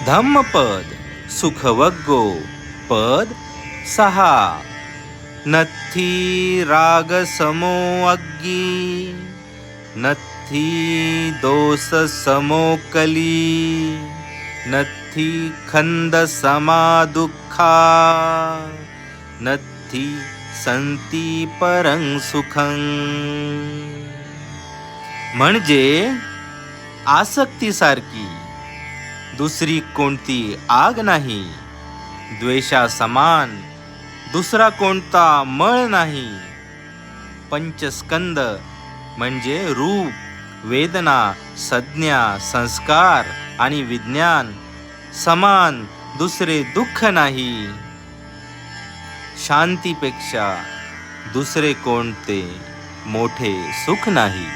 धम्मपद सुखवग्गो पद 6 नथी राग समो अग्गी नथी दोष समो कली नथी खंद समा दुःखा नथी संती परं सुखं. म्हणजे आसक्तीसारखी दुसरी कोणती आग नाही, द्वेषा समान दुसरा कोणता मळ नाही. पंचस्कंद म्हणजे रूप, वेदना, संज्ञा, संस्कार आणि विज्ञान समान दुसरे दुःख नाही. शांतीपेक्षा दुसरे कोणते मोठे सुख नाही.